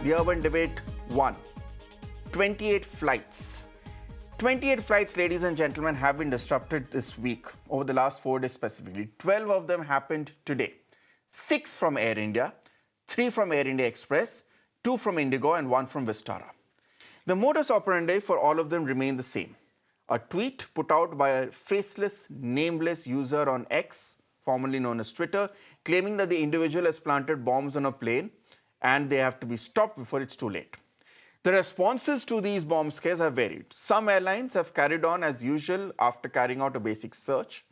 The urban debate 1. 28 flights. 28 flights, ladies and gentlemen, have been disrupted this week, over the last 4 days specifically. 12 of them happened today. 6 from Air India, 3 from Air India Express, 2 from Indigo, and 1 from Vistara. The modus operandi for all of them remain the same. A tweet put out by a faceless, nameless user on X, formerly known as Twitter, claiming that the individual has planted bombs on a plane and they have to be stopped before it's too late. The responses to these bomb scares have varied. Some airlines have carried on as usual after carrying out a basic search.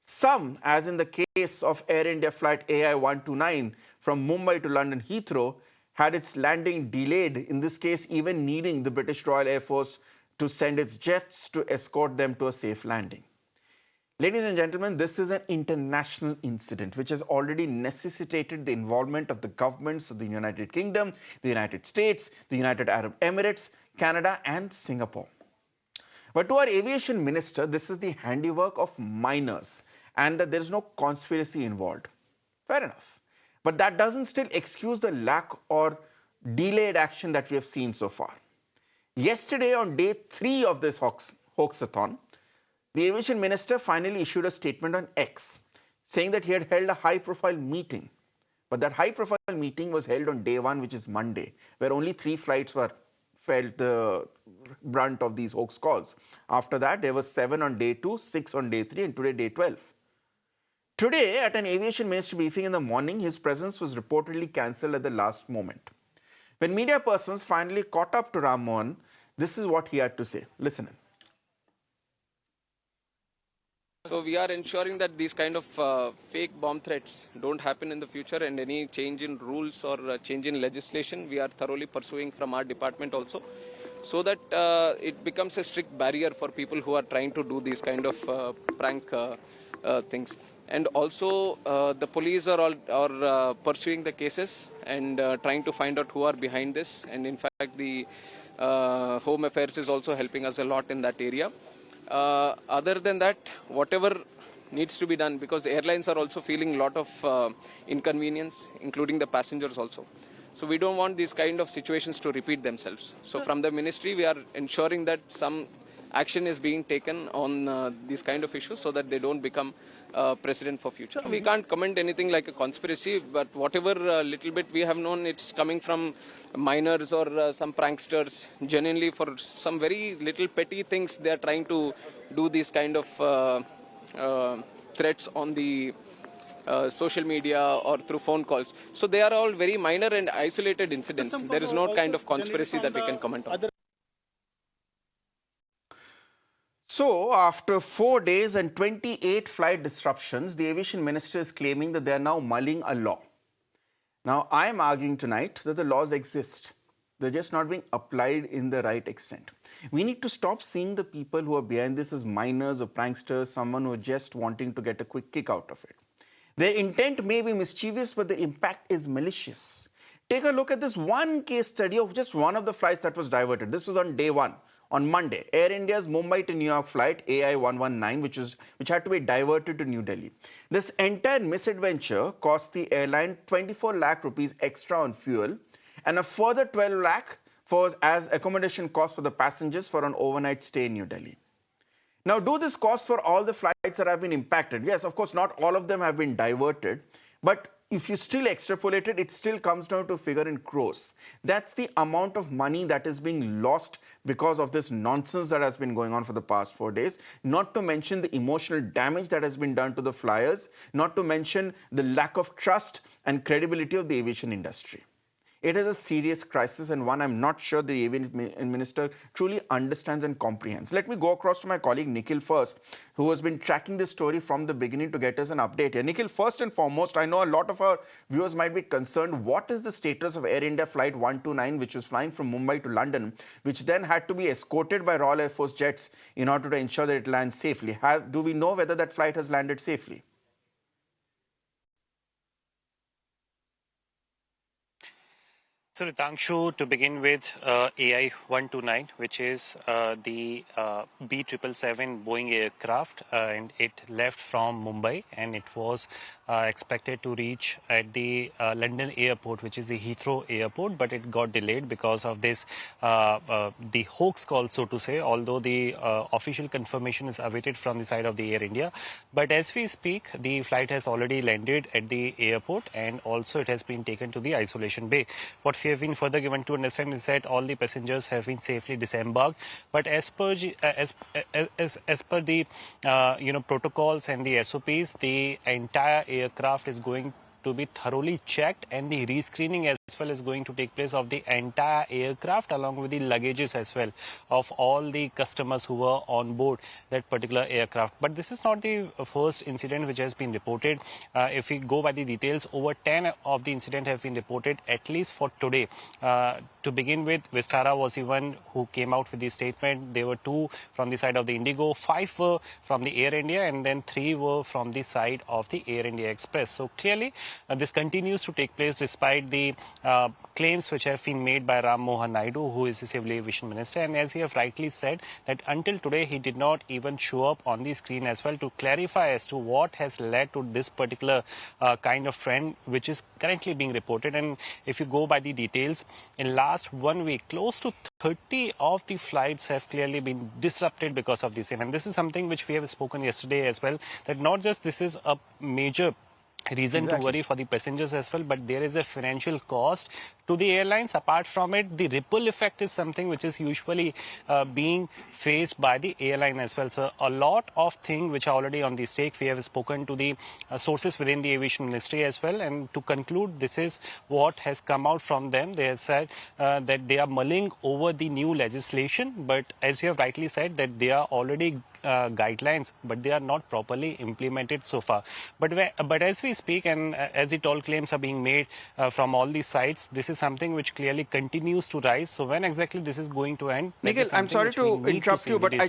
Some, as in the case of Air India flight AI-129 from Mumbai to London Heathrow, had its landing delayed, in this case even needing the British Royal Air Force to send its jets to escort them to a safe landing. Ladies and gentlemen, this is an international incident which has already necessitated the involvement of the governments of the United Kingdom, the United States, the United Arab Emirates, Canada, and Singapore. But to our aviation minister, this is the handiwork of minors and that there is no conspiracy involved. Fair enough. But that doesn't still excuse the lack or delayed action that we have seen so far. Yesterday, on day 3 of this hoaxathon, the aviation minister finally issued a statement on X, saying that he had held a high-profile meeting. But that high-profile meeting was held on day 1, which is Monday, where only 3 flights felt the brunt of these hoax calls. After that, there were 7 on day 2, 6 on day 3, and today day 12. Today, at an aviation ministry briefing in the morning, his presence was reportedly cancelled at the last moment. When media persons finally caught up to Ram Mohan, this is what he had to say. Listen in. So we are ensuring that these kind of fake bomb threats don't happen in the future, and any change in rules or change in legislation we are thoroughly pursuing from our department also, so that it becomes a strict barrier for people who are trying to do these kind of prank things. And also the police are pursuing the cases and trying to find out who are behind this, and in fact the Home Affairs is also helping us a lot in that area. Other than that, whatever needs to be done, because airlines are also feeling a lot of inconvenience, including the passengers also. So we don't want these kind of situations to repeat themselves. So from the ministry, we are ensuring that some action is being taken on these kind of issues so that they don't become precedent for future. We can't comment anything like a conspiracy, but whatever little bit we have known, it's coming from minors or some pranksters. Genuinely, for some very little petty things, they are trying to do these kind of threats on the social media or through phone calls. So they are all very minor and isolated incidents. There is no kind of conspiracy that we can comment on. So, after 4 days and 28 flight disruptions, the aviation minister is claiming that they are now mulling a law. Now, I am arguing tonight that the laws exist. They're just not being applied in the right extent. We need to stop seeing the people who are behind this as minors or pranksters, someone who are just wanting to get a quick kick out of it. Their intent may be mischievous, but the impact is malicious. Take a look at this one case study of just one of the flights that was diverted. This was on day 1. On Monday, Air India's Mumbai to New York flight AI-119, which had to be diverted to New Delhi. This entire misadventure cost the airline 24 lakh rupees extra on fuel and a further 12 lakh as accommodation cost for the passengers for an overnight stay in New Delhi. Now, do this cost for all the flights that have been impacted? Yes, of course, not all of them have been diverted, but if you still extrapolate it, it still comes down to a figure in crores. That's the amount of money that is being lost because of this nonsense that has been going on for the past 4 days. Not to mention the emotional damage that has been done to the flyers. Not to mention the lack of trust and credibility of the aviation industry. It is a serious crisis and one I'm not sure the aviation minister truly understands and comprehends. Let me go across to my colleague Nikhil first, who has been tracking this story from the beginning to get us an update here. Nikhil, first and foremost, I know a lot of our viewers might be concerned. What is the status of Air India flight 129, which was flying from Mumbai to London, which then had to be escorted by Royal Air Force jets in order to ensure that it lands safely? Do we know whether that flight has landed safely? So, Ritangshu, to begin with, AI-129, which is the B777 Boeing aircraft, and it left from Mumbai, and it was expected to reach at the London airport, which is the Heathrow airport, but it got delayed because of this, the hoax call, so to say, although the official confirmation is awaited from the side of the Air India. But as we speak, the flight has already landed at the airport, and also it has been taken to the isolation bay. What we have been further given to understand is that all the passengers have been safely disembarked. But as per the protocols and the SOPs, the entire aircraft is going to be thoroughly checked, and the rescreening as well is going to take place of the entire aircraft along with the luggages as well of all the customers who were on board that particular aircraft. But this is not the first incident which has been reported. If we go by the details, over 10 of the incident have been reported, at least for today. To begin with, Vistara was the one who came out with the statement. There were 2 from the side of the Indigo, 5 were from the Air India, and then 3 were from the side of the Air India Express. So clearly, this continues to take place despite the claims which have been made by Mohan Naidu, who is the Civil Aviation Minister. And as he have rightly said, that until today, he did not even show up on the screen as well to clarify as to what has led to this particular kind of trend, which is currently being reported. And if you go by the details, in last 1 week, close to 30 of the flights have clearly been disrupted because of the same. And this is something which we have spoken yesterday as well, that not just this is a major reason to worry for the passengers as well, but there is a financial cost to the airlines. Apart from it, the ripple effect is something which is usually being faced by the airline as well. So a lot of things which are already on the stake. We have spoken to the sources within the Aviation Ministry as well, and to conclude, this is what has come out from them. They have said that they are mulling over the new legislation, but as you have rightly said, that they are already guidelines, but they are not properly implemented so far. But as we speak, and as the toll claims are being made from all these sides, this is something which clearly continues to rise. So when exactly this is going to end? Nikhil, I'm sorry to interrupt you, but I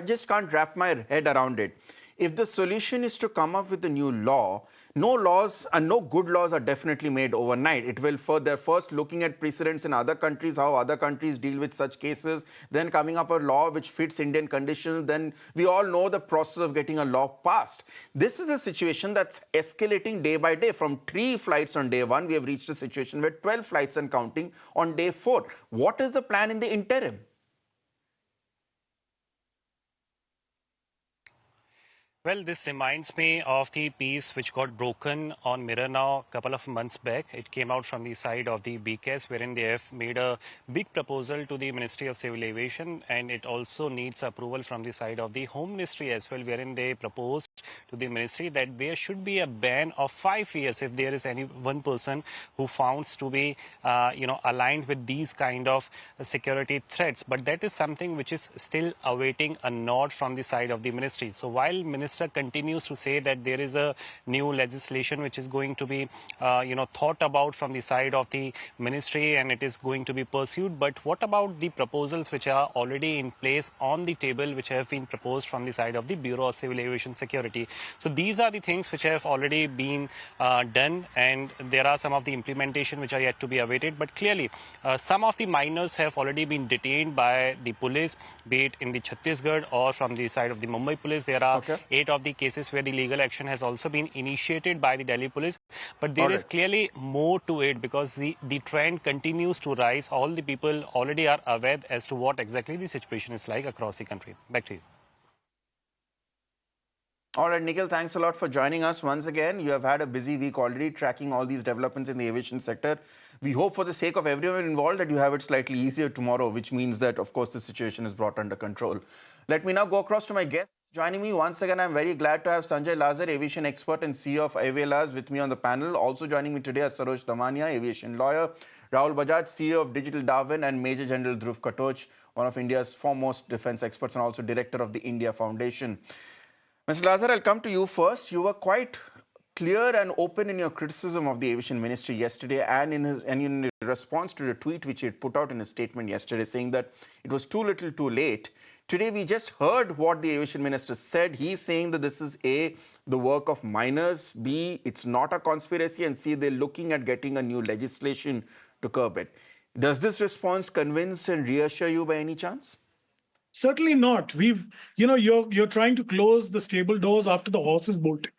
just can't wrap my head around it. If the solution is to come up with a new law, no laws and no good laws are definitely made overnight. It will further first looking at precedents in other countries, how other countries deal with such cases, then coming up a law which fits Indian conditions. Then we all know the process of getting a law passed. This is a situation that's escalating day by day. From 3 flights on day 1, we have reached a situation where 12 flights and counting on day 4. What is the plan in the interim? Well, this reminds me of the piece which got broken on Mirror Now a couple of months back. It came out from the side of the BCAS, wherein they have made a big proposal to the Ministry of Civil Aviation, and it also needs approval from the side of the Home Ministry as well, wherein they proposed to the Ministry that there should be a ban of 5 years if there is any one person who founds to be, aligned with these kind of security threats. But that is something which is still awaiting a nod from the side of the Ministry. So while Minister continues to say that there is a new legislation which is going to be, thought about from the side of the Ministry, and it is going to be pursued. But what about the proposals which are already in place on the table, which have been proposed from the side of the Bureau of Civil Aviation Security? So these are the things which have already been done, and there are some of the implementation which are yet to be awaited. But clearly, some of the minors have already been detained by the police, be it in the Chhattisgarh or from the side of the Mumbai Police. There are 8 of the cases where the legal action has also been initiated by the Delhi Police. But there is clearly more to it, because the trend continues to rise. All the people already are aware as to what exactly the situation is like across the country. Back to you. All right, Nikhil, thanks a lot for joining us once again. You have had a busy week already tracking all these developments in the aviation sector. We hope for the sake of everyone involved that you have it slightly easier tomorrow, which means that, of course, the situation is brought under control. Let me now go across to my guests. Joining me once again, I'm very glad to have Sanjay Lazar, aviation expert and CEO of Aviation, with me on the panel. Also joining me today are Sarosh Damania, aviation lawyer, Rahul Bajaj, CEO of Digital Darwin, and Major General Dhruv Katoch, one of India's foremost defense experts and also director of the India Foundation. Mr. Lazar, I'll come to you first. You were quite clear and open in your criticism of the Aviation Ministry yesterday, and in response to the tweet which he had put out in a statement yesterday, saying that it was too little too late. Today, we just heard what the Aviation Minister said. He's saying that this is A, the work of minors, B, it's not a conspiracy, and C, they're looking at getting a new legislation to curb it. Does this response convince and reassure you by any chance? Certainly not. You're trying to close the stable doors after the horse is bolted.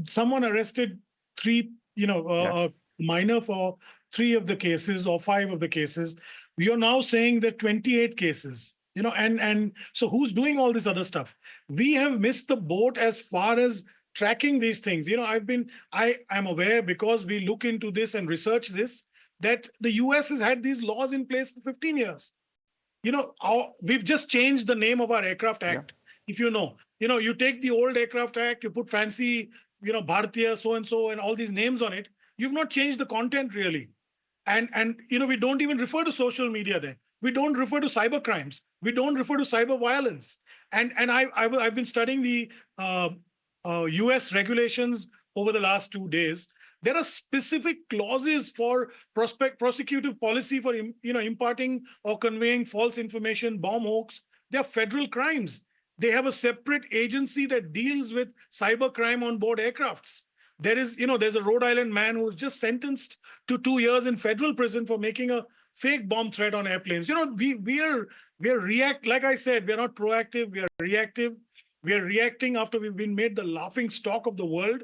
Someone arrested three, minor for 3 of the cases or 5 of the cases. You're now saying that 28 cases, and so who's doing all this other stuff? We have missed the boat as far as tracking these things. I am aware, because we look into this and research this, that the US has had these laws in place for 15 years. We've just changed the name of our aircraft act. If you take the old aircraft act, you put fancy, Bharatiya so and so and all these names on it. You've not changed the content really. And we don't even refer to social media there. We don't refer to cyber crimes. We don't refer to cyber violence. And I've been studying the US regulations over the last 2 days. There are specific clauses for prosecutive policy for imparting or conveying false information, bomb hoax. They are federal crimes. They have a separate agency that deals with cyber crime on board aircrafts. There's a Rhode Island man who was just sentenced to 2 years in federal prison for making a fake bomb threat on airplanes. We are like I said, we are not proactive. We are reactive. We are reacting after we've been made the laughing stock of the world.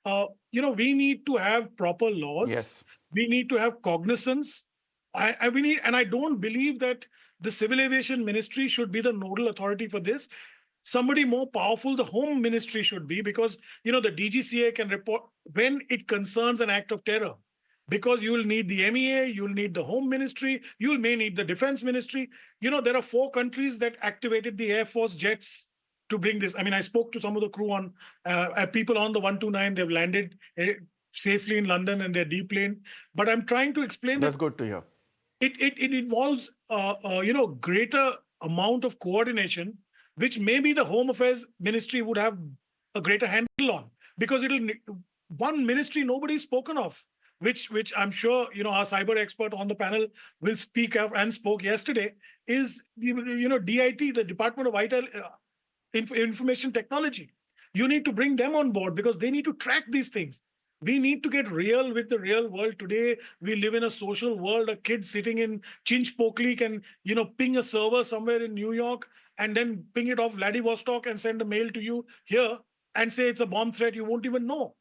We need to have proper laws. Yes. We need to have cognizance. And I don't believe that the Civil Aviation Ministry should be the nodal authority for this. Somebody more powerful, the Home Ministry should be, because the DGCA can report when it concerns an act of terror. Because you will need the MEA, you'll need the Home Ministry, you may need the Defense Ministry. There are 4 countries that activated the Air Force jets to bring this. I spoke to some of the crew on people on the 129. They've landed safely in London and they're deplaned. But I'm trying to explain that's good to hear. It involves greater amount of coordination, which maybe the Home Affairs Ministry would have a greater handle on, because one ministry nobody's spoken of, which I'm sure our cyber expert on the panel will speak of and spoke yesterday, is DIT, the Department of Information Technology. You need to bring them on board, because they need to track these things. We need to get real with the real world. Today, we live in a social world. A kid sitting in Chinchpokli can, ping a server somewhere in New York and then ping it off Vladivostok and send a mail to you here and say it's a bomb threat. You won't even know.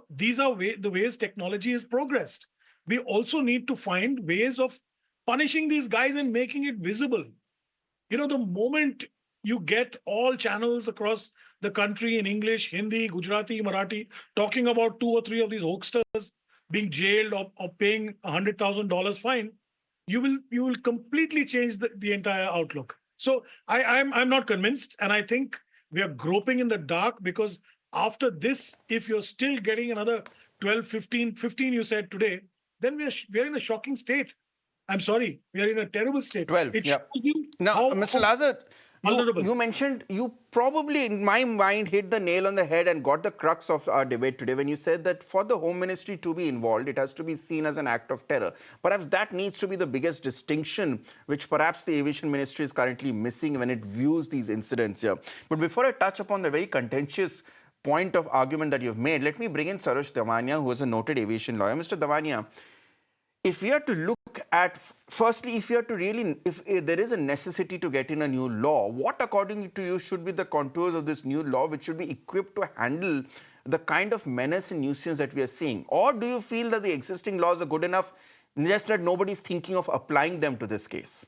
These are the ways technology has progressed. We also need to find ways of punishing these guys and making it visible. The moment you get all channels across the country in English, Hindi, Gujarati, Marathi, talking about 2 or 3 of these hoaxsters being jailed or paying $100,000 fine, you will completely change the entire outlook. So I'm not convinced, and I think we are groping in the dark, because after this, if you're still getting another 12, 15 you said today, then we are in a shocking state. I'm sorry, we are in a terrible state. 12, it yeah. shows you Now, Mr. Lazar, vulnerable. you mentioned, you probably, in my mind, hit the nail on the head and got the crux of our debate today when you said that for the Home Ministry to be involved, it has to be seen as an act of terror. Perhaps that needs to be the biggest distinction, which perhaps the Aviation Ministry is currently missing when it views these incidents here. But before I touch upon the very contentious point of argument that you've made, let me bring in Sarosh Damania, who is a noted aviation lawyer. Mr. Damania, if we are to look at, firstly, if there is a necessity to get in a new law, what according to you should be the contours of this new law, which should be equipped to handle the kind of menace and nuisance that we are seeing? Or do you feel that the existing laws are good enough, just that nobody's thinking of applying them to this case?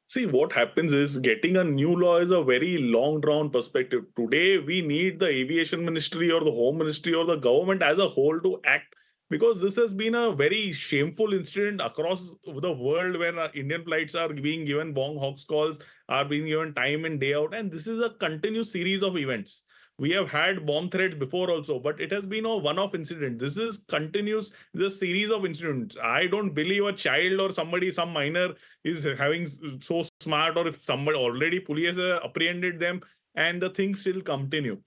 See, what happens is getting a new law is a very long drawn perspective. Today, we need the Aviation Ministry or the Home Ministry or the government as a whole to act, because this has been a very shameful incident across the world where Indian flights are being given bomb hoax calls, are being given time in, day out. And this is a continuous series of events. We have had bomb threats before also, but it has been a one-off incident. This is continuous, the series of incidents. I don't believe a child or somebody, some minor is having so smart, or if somebody already police apprehended them and the things still continue.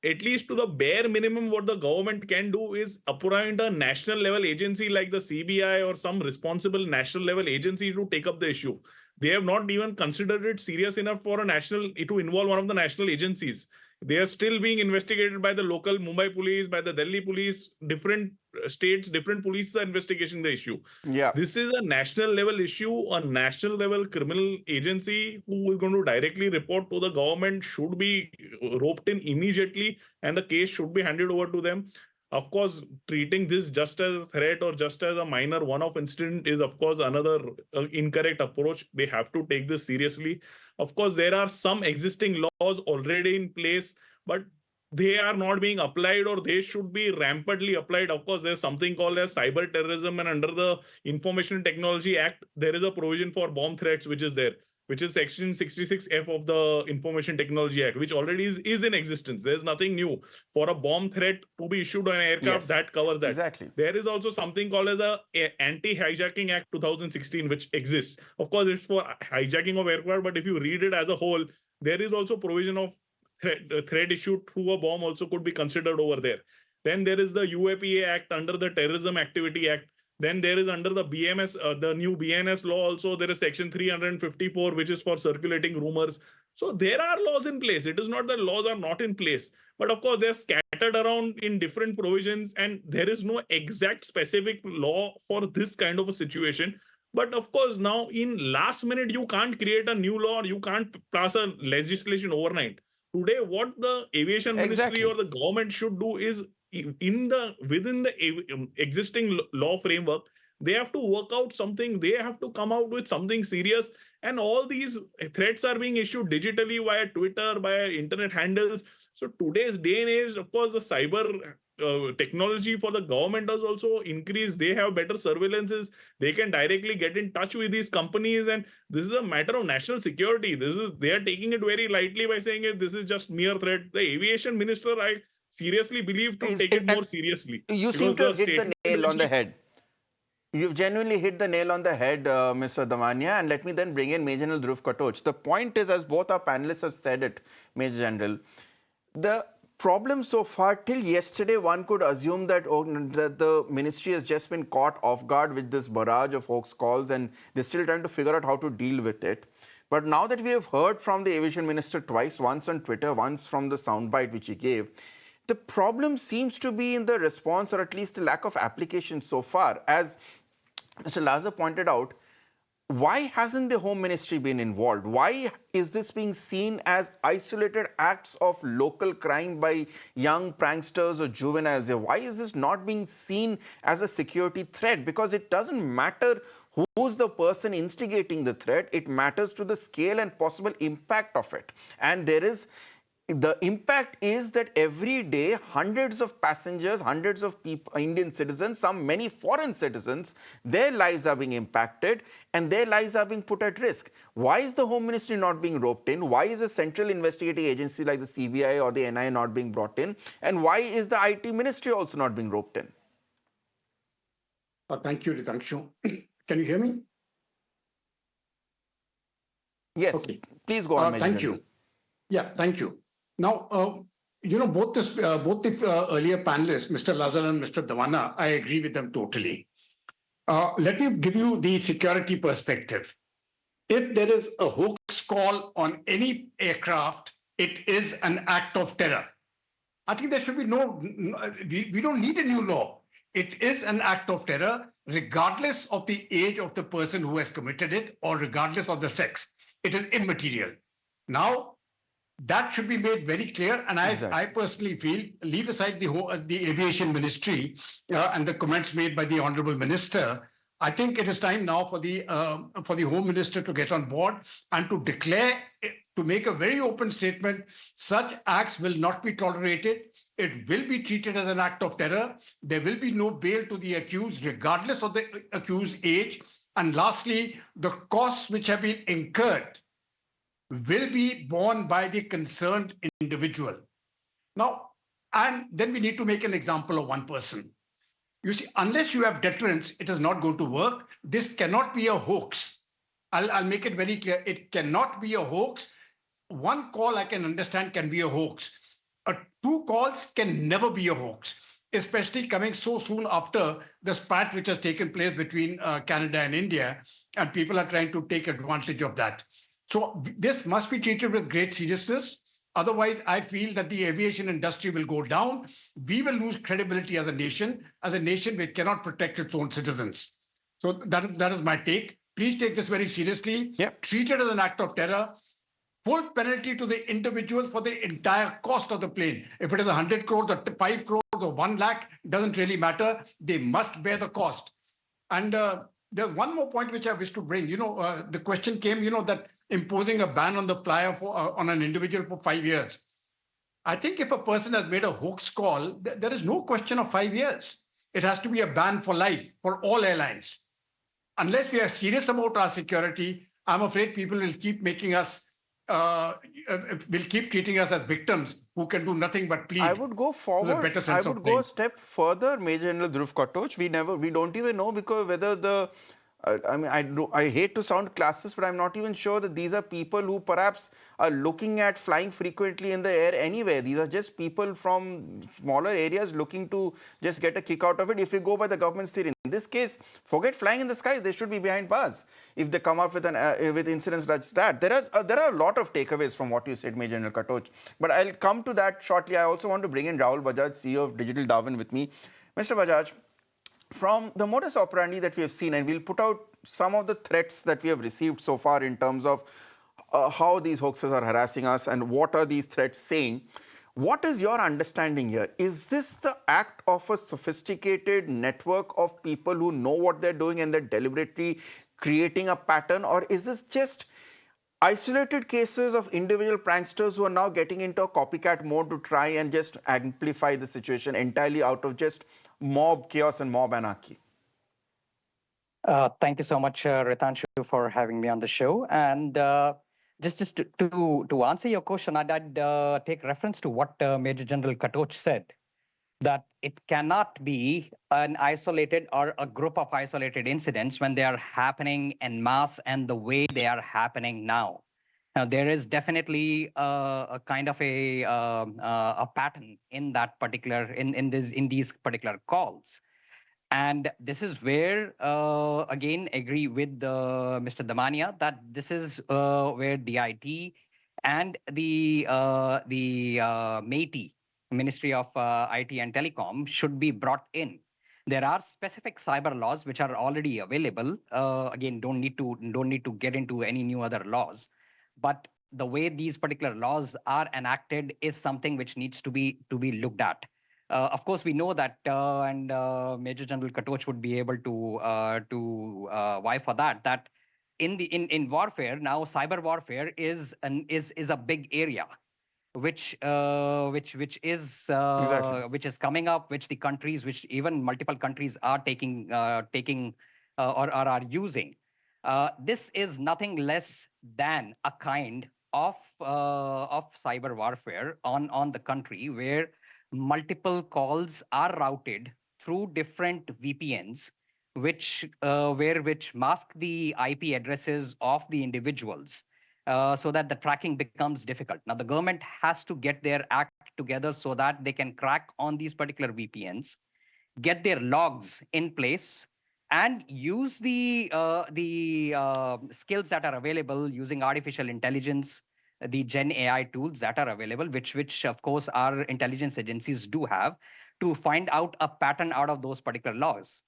At least to the bare minimum, what the government can do is appoint a national level agency like the CBI or some responsible national level agency to take up the issue. They have not even considered it serious enough for to involve one of the national agencies. They are still being investigated by the local Mumbai police, by the Delhi police, different states, different police are investigating the issue. Yeah. This is a national level issue. A national level criminal agency who is going to directly report to the government should be roped in immediately, and the case should be handed over to them. Of course, treating this just as a threat or just as a minor one-off incident is, of course, another incorrect approach. They have to take this seriously. Of course, there are some existing laws already in place, but they are not being applied, or they should be rampantly applied. Of course, there's something called as cyber terrorism, and under the Information Technology Act, there is a provision for bomb threats, which is there, which is section 66F of the Information Technology Act, which already is in existence. There's nothing new. For a bomb threat to be issued on an aircraft, Yes, that covers that. exactly. There is also something called as a Anti-Hijacking Act 2016, which exists. Of course, it's for hijacking of aircraft, but if you read it as a whole, there is also provision of threat issued through a bomb also could be considered over there. Then there is the UAPA Act under the Terrorism Activity Act. Then there is under the BMS, the new BNS law also, there is section 354, which is for circulating rumors. So there are laws in place. It is not that laws are not in place, but of course they're scattered around in different provisions, and there is no exact specific law for this kind of a situation. But of course, now in last minute, you can't create a new law, or you can't pass a legislation overnight. Today, what the Aviation Ministry or the government should do is, within the existing law framework, they have to work out something. They have to come out with something serious. And all these threats are being issued digitally via Twitter, via internet handles. So today's day and age, of course, the cyber technology for the government has also increased. They have better surveillances. They can directly get in touch with these companies, and this is a matter of national security. They are taking it very lightly by saying this is just mere threat. The aviation minister, I seriously believe, to take it more seriously. You seem to have hit the nail on the head. You've genuinely hit the nail on the head, Mr. Damania, and let me then bring in Major General Dhruv Katoch. The point is, as both our panelists have said it, Major General, the problem so far, till yesterday, one could assume that, that the ministry has just been caught off guard with this barrage of hoax calls, and they're still trying to figure out how to deal with it. But now that we have heard from the aviation minister twice, once on Twitter, once from the soundbite which he gave, the problem seems to be in the response, or at least the lack of application so far. As Mr. Lazar pointed out, why hasn't the Home Ministry been involved? Why is this being seen as isolated acts of local crime by young pranksters or juveniles? Why is this not being seen as a security threat? Because it doesn't matter who's the person instigating the threat. It matters to the scale and possible impact of it. And the impact is that every day, hundreds of passengers, hundreds of people, Indian citizens, many foreign citizens, their lives are being impacted and their lives are being put at risk. Why is the Home Ministry not being roped in? Why is a central investigating agency like the CBI or the NIA not being brought in? And why is the IT Ministry also not being roped in? Thank you, Ritangshu. Can you hear me? Yes. Okay. Please go on. Thank you. Yeah, thank you. Now, both the earlier panelists, Mr. Lazar and Mr. Damania, I agree with them totally. Let me give you the security perspective. If there is a hoax call on any aircraft, it is an act of terror. I think there should be we don't need a new law. It is an act of terror, regardless of the age of the person who has committed it, or regardless of the sex. It is immaterial. Now, that should be made very clear, and I personally feel, leave aside the Aviation Ministry and the comments made by the Honourable Minister, I think it is time now for the Home Minister to get on board and to declare, to make a very open statement, such acts will not be tolerated. It will be treated as an act of terror. There will be no bail to the accused, regardless of the accused's age. And lastly, the costs which have been incurred will be borne by the concerned individual. Now, and then we need to make an example of one person. You see, unless you have deterrence, it is not going to work. This cannot be a hoax. I'll make it very clear. It cannot be a hoax. One call I can understand can be a hoax. Two calls can never be a hoax, especially coming so soon after the spat which has taken place between Canada and India, and people are trying to take advantage of that. So this must be treated with great seriousness. Otherwise, I feel that the aviation industry will go down. We will lose credibility as a nation which cannot protect its own citizens. So that is my take. Please take this very seriously. Yep. Treat it as an act of terror. Full penalty to the individuals for the entire cost of the plane. If it is 100 crores or 5 crores or 1 lakh, doesn't really matter. They must bear the cost. And there's one more point which I wish to bring. The question came, that imposing a ban on the flyer on an individual for 5 years. I think if a person has made a hoax call, there is no question of 5 years. It has to be a ban for life for all airlines. Unless we are serious about our security, I'm afraid people will keep making us will keep treating us as victims who can do nothing but plead. I would go forward. Better sense I would go a step further, Major General Dhruv Katoch. We don't even know because whether the I hate to sound classist, but I'm not even sure that these are people who perhaps are looking at flying frequently in the air anyway. These are just people from smaller areas looking to just get a kick out of it. If you go by the government's theory, in this case, forget flying in the sky. They should be behind bars if they come up with with incidents like that. There are a lot of takeaways from what you said, Major General Katoch. But I'll come to that shortly. I also want to bring in Rahul Bajaj, CEO of Digital Darwin, with me. Mr. Bajaj, from the modus operandi that we have seen, and we'll put out some of the threats that we have received so far in terms of how these hoaxes are harassing us and what are these threats saying. What is your understanding here? Is this the act of a sophisticated network of people who know what they're doing and they're deliberately creating a pattern, or is this just isolated cases of individual pranksters who are now getting into a copycat mode to try and just amplify the situation entirely out of just mob chaos and mob anarchy? Thank you so much, Ritangshu, for having me on the show. And just to answer your question, I'd take reference to what Major General Katoch said, that it cannot be an isolated or a group of isolated incidents when they are happening en masse and the way they are happening now. Now, there is definitely a kind of a pattern in that particular in these particular calls. And this is where, again, agree with Mr. Damania that this is where DIT and the MeitY, Ministry of IT and Telecom, should be brought in. There are specific cyber laws which are already available. Again, don't need to get into any new other laws, but the way these particular laws are enacted is something which needs to be looked at. Of course, we know that, and Major General Katoch would be able to vie for that. That in warfare now, cyber warfare is a big area, which is Exactly. which is coming up, which the countries, which even multiple countries are taking or are using. This is nothing less than a kind of cyber warfare on the country, where multiple calls are routed through different VPNs, which mask the IP addresses of the individuals, so that the tracking becomes difficult. Now, the government has to get their act together so that they can crack on these particular VPNs, get their logs in place, and use the skills that are available using artificial intelligence, the Gen AI tools that are available, which of course our intelligence agencies do have, to find out a pattern out of those particular laws,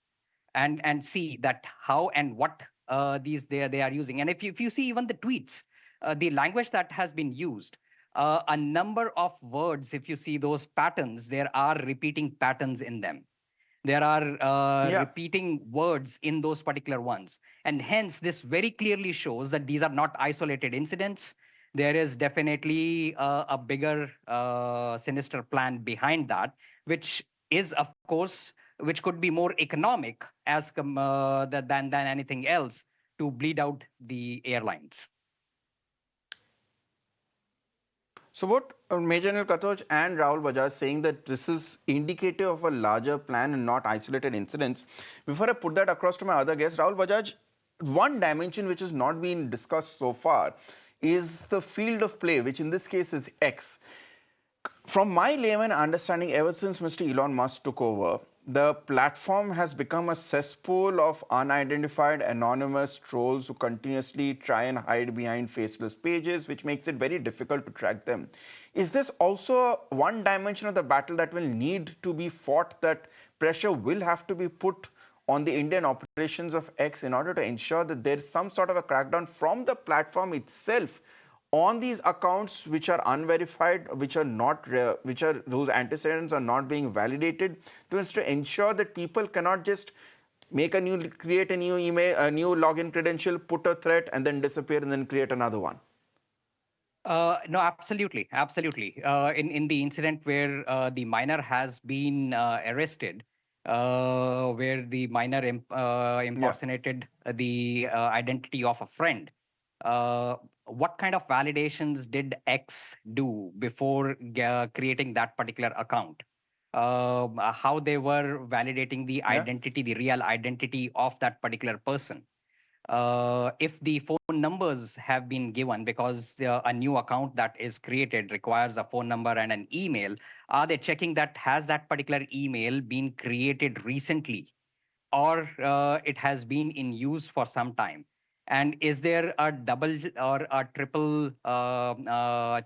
and see that how and what they are using. And if you see even the tweets, the language that has been used, a number of words, if you see those patterns, there are repeating patterns in them. There are repeating words in those particular ones. And hence, this very clearly shows that these are not isolated incidents. There is definitely a bigger sinister plan behind that, which is, of course, which could be more economic than anything else, to bleed out the airlines. So what Major General Katoch and Rahul Bajaj saying that this is indicative of a larger plan and not isolated incidents. Before I put that across to my other guest, Rahul Bajaj, one dimension which has not been discussed so far is the field of play, which in this case is X. From my layman understanding, ever since Mr. Elon Musk took over, the platform has become a cesspool of unidentified anonymous trolls who continuously try and hide behind faceless pages, which makes it very difficult to track them. Is this also one dimension of the battle that will need to be fought, that pressure will have to be put on the Indian operations of X in order to ensure that there is some sort of a crackdown from the platform itself on these accounts which are unverified, which are not, whose antecedents are not being validated, to ensure that people cannot just create a new email, a new login credential, put a threat, and then disappear, and then create another one? No, absolutely, absolutely. In the incident where the minor has been arrested, where the minor impersonated the identity of a friend, what kind of validations did X do before creating that particular account? How they were validating the identity, the real identity of that particular person? If the phone numbers have been given, because a new account that is created requires a phone number and an email, are they checking that has that particular email been created recently, or it has been in use for some time? And is there a double or a triple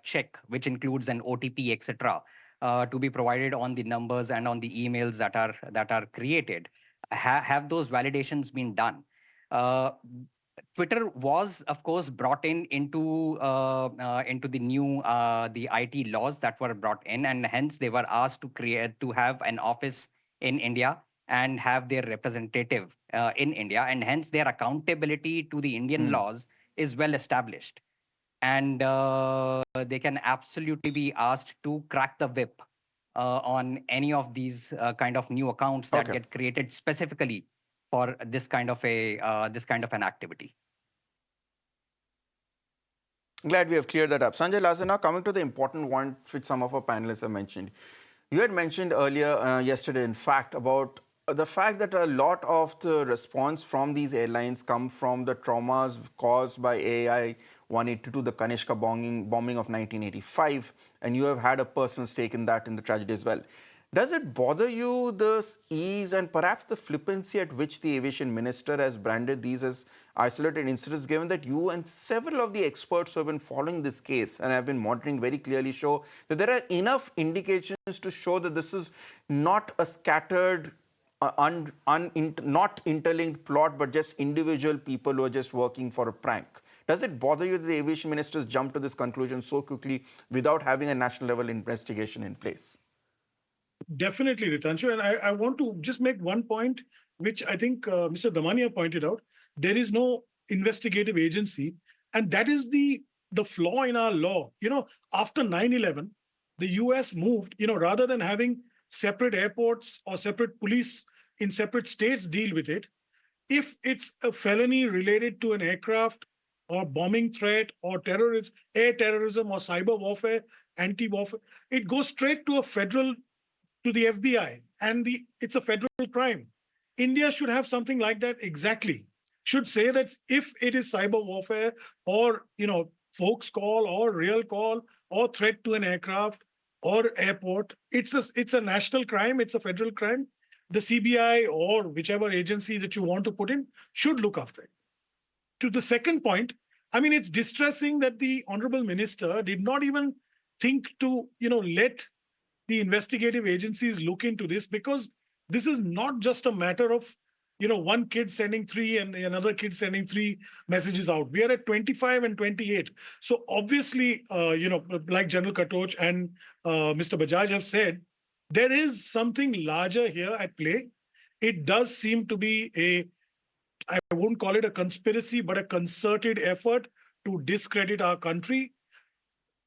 check, which includes an OTP, etc., to be provided on the numbers and on the emails that are created? Have those validations been done? Uh, Twitter was, of course, brought into the new the IT laws that were brought in, and hence they were asked to have an office in India and have their representative in India, and hence their accountability to the Indian laws is well established, and they can absolutely be asked to crack the whip on any of these kind of new accounts that get created specifically for this kind of an activity. Glad we have cleared that up. Sanjay Lazar, now coming to the important one which some of our panelists have mentioned. You had mentioned earlier, yesterday, in fact, about the fact that a lot of the response from these airlines come from the traumas caused by AI 182, the Kanishka bombing of 1985, and you have had a personal stake in that, in the tragedy as well. Does it bother you, the ease and perhaps the flippancy at which the aviation minister has branded these as isolated incidents, given that you and several of the experts who have been following this case and have been monitoring very clearly show that there are enough indications to show that this is not a scattered, not interlinked plot, but just individual people who are just working for a prank? Does it bother you that the aviation ministers jumped to this conclusion so quickly without having a national level investigation in place? Definitely, Ritangshu. And I want to just make one point, which I think Mr. Damania pointed out. There is no investigative agency. And that is the flaw in our law. After 9/11, the US moved, rather than having separate airports or separate police in separate states deal with it, if it's a felony related to an aircraft or bombing threat or terrorism, air terrorism or cyber warfare, anti-warfare, it goes straight to the FBI, and it's a federal crime. India should have something like that exactly. Should say that if it is cyber warfare or hoax call or real call or threat to an aircraft or airport, it's a national crime, it's a federal crime. The CBI or whichever agency that you want to put in should look after it. To the second point, I mean, it's distressing that the honorable minister did not even think to let the investigative agencies look into this, because this is not just a matter of one kid sending 3 and another kid sending 3 messages out. We are at 25 and 28. So obviously, like General Katoch and Mr. Bajaj have said, there is something larger here at play. It does seem to be I won't call it a conspiracy, but a concerted effort to discredit our country.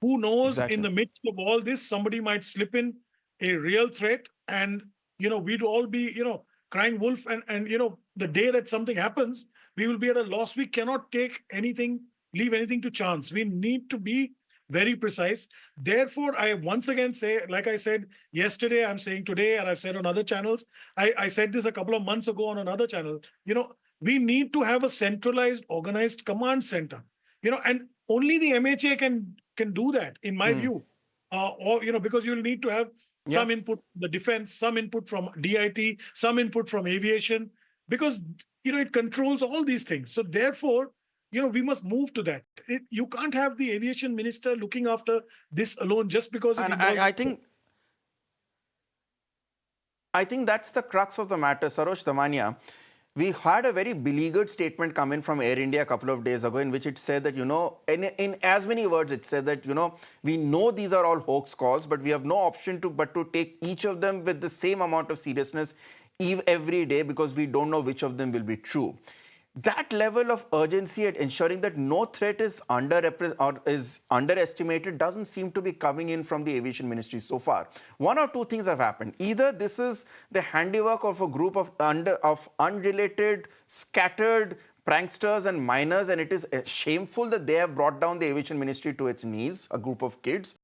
Who knows, in the midst of all this, somebody might slip in a real threat, and we'd all be crying wolf, and the day that something happens, we will be at a loss. We cannot leave anything to chance. We need to be very precise. Therefore, I once again say, like I said yesterday, I'm saying today, and I've said on other channels, I said this a couple of months ago on another channel, we need to have a centralized, organized command center, and only the MHA can do that, in my view. Or because you'll need to have some input from the defense, some input from DIT, some input from aviation, because it controls all these things. So therefore, we must move to that. You can't have the aviation minister looking after this alone just because it And involves. I think that's the crux of the matter, Sarosh Damania. We had a very beleaguered statement come in from Air India a couple of days ago in which it said that, in as many words, it said that, we know these are all hoax calls, but we have no option but to take each of them with the same amount of seriousness every day because we don't know which of them will be true. That level of urgency at ensuring that no threat is underestimated doesn't seem to be coming in from the Aviation Ministry so far. One or two things have happened. Either this is the handiwork of a group of unrelated, scattered pranksters and minors, and it is shameful that they have brought down the Aviation Ministry to its knees, a group of kids,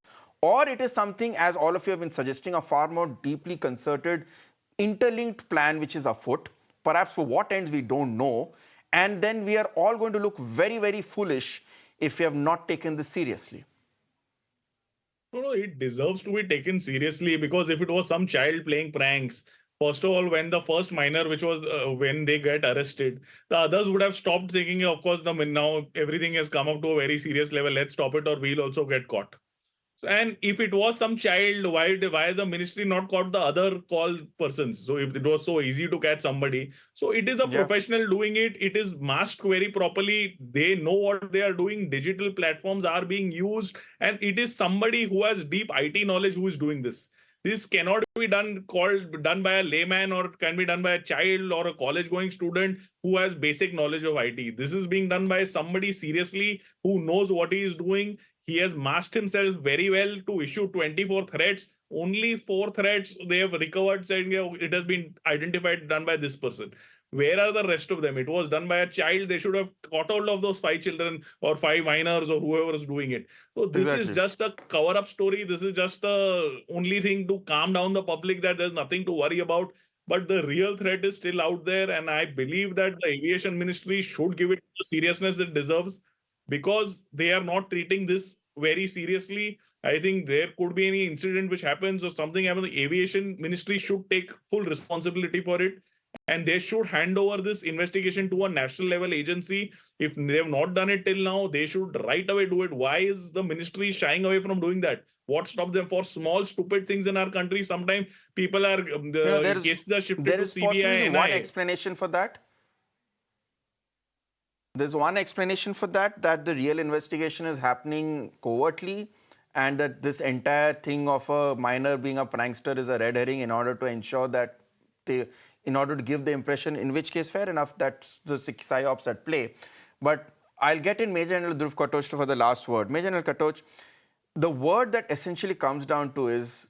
or it is something, as all of you have been suggesting, a far more deeply concerted, interlinked plan which is afoot. Perhaps for what ends we don't know. And then we are all going to look very, very foolish if we have not taken this seriously. No, it deserves to be taken seriously because if it was some child playing pranks, first of all, when the first minor, which was when they get arrested, the others would have stopped thinking, of course, now everything has come up to a very serious level. Let's stop it or we'll also get caught. And if it was some child, why has the ministry not caught the other call persons? So if it was so easy to catch somebody, so it is a professional doing it. It is masked very properly. They know what they are doing. Digital platforms are being used, and it is somebody who has deep IT knowledge who is doing this. This cannot be done by a layman, or can be done by a child or a college-going student who has basic knowledge of IT. This is being done by somebody seriously who knows what he is doing. He has masked himself very well to issue 24 threats. Only 4 threats they have recovered, saying it has been identified, done by this person. Where are the rest of them? It was done by a child. They should have caught all of those 5 children or 5 minors or whoever is doing it. So this is just a cover-up story. This is just the only thing to calm down the public that there's nothing to worry about. But the real threat is still out there. And I believe that the Aviation Ministry should give it the seriousness it deserves, because they are not treating this very seriously. I think there could be any incident which happens or something happens. The Aviation Ministry should take full responsibility for it, and they should hand over this investigation to a national level agency. If they have not done it till now, they should right away do it. Why is the ministry shying away from doing that? What stops them for small stupid things in our country? Sometimes people are cases are shifted there to is CBI. possibly one explanation for that. There's one explanation for that the real investigation is happening covertly, and that this entire thing of a minor being a prankster is a red herring in order to ensure that in order to give the impression, in which case, fair enough, that's the psyops at play. But I'll get in Major General Dhruv Katoch for the last word. Major General Katoch, the word that essentially comes down to is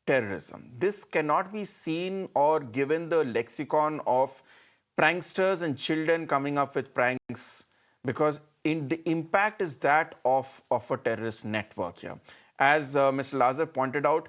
terrorism. This cannot be seen or given the lexicon of pranksters and children coming up with pranks, because the impact is that of a terrorist network here. As Mr. Lazar pointed out,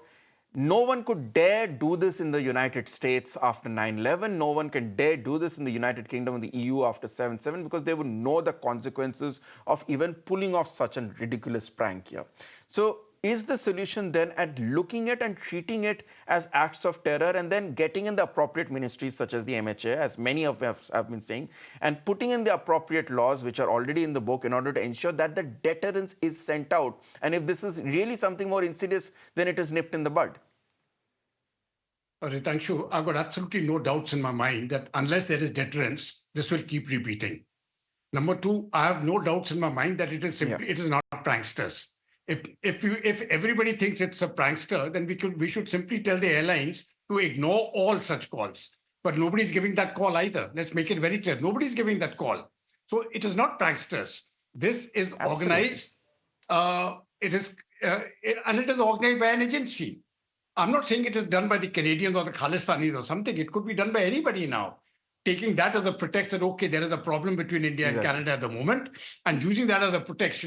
no one could dare do this in the United States after 9/11. No one can dare do this in the United Kingdom and the EU after 7/7, because they would know the consequences of even pulling off such a ridiculous prank here. So is the solution then at looking at and treating it as acts of terror, and then getting in the appropriate ministries such as the MHA, as many of us have been saying, and putting in the appropriate laws which are already in the book in order to ensure that the deterrence is sent out? And if this is really something more insidious, then it is nipped in the bud. Ritangshu, I've got absolutely no doubts in my mind that unless there is deterrence, this will keep repeating. Number 2, I have no doubts in my mind that it is simply it is not pranksters. If everybody thinks it's a prankster, then we should simply tell the airlines to ignore all such calls. But nobody's giving that call either. Let's make it very clear. Nobody's giving that call. So it is not pranksters. This is organized. It is organized by an agency. I'm not saying it is done by the Canadians or the Khalistanis or something. It could be done by anybody now, taking that as a pretext that, okay, there is a problem between India and Canada at the moment, and using that as a pretext,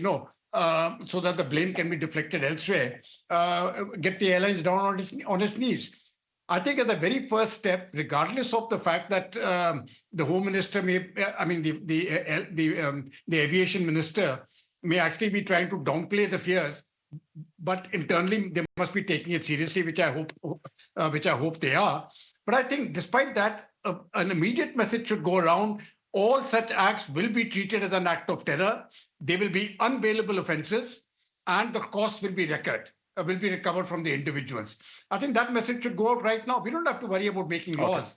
so that the blame can be deflected elsewhere, get the airlines down on its knees. I think at the very first step, regardless of the fact that the Home Minister the Aviation Minister may actually be trying to downplay the fears, but internally they must be taking it seriously, which I hope they are. But I think despite that, an immediate message should go around. All such acts will be treated as an act of terror. They will be unbailable offences, and the costs will be recovered from the individuals. I think that message should go out right now. We don't have to worry about making laws.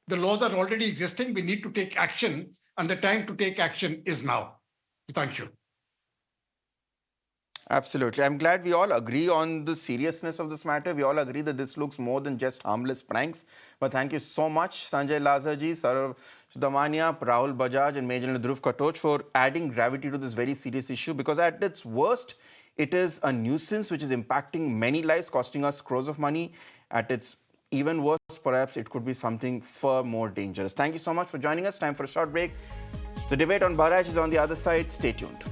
The laws are already existing. We need to take action, and the time to take action is now. Thank you. Absolutely. I'm glad we all agree on the seriousness of this matter. We all agree that this looks more than just harmless pranks. But thank you so much, Sanjay Lazar ji, Sarosh Damania, Rahul Bajaj, and Major Dhruv Katoch for adding gravity to this very serious issue, because at its worst, it is a nuisance which is impacting many lives, costing us crores of money. At its even worse, perhaps it could be something far more dangerous. Thank you so much for joining us. Time for a short break. The debate on barrage is on the other side. Stay tuned.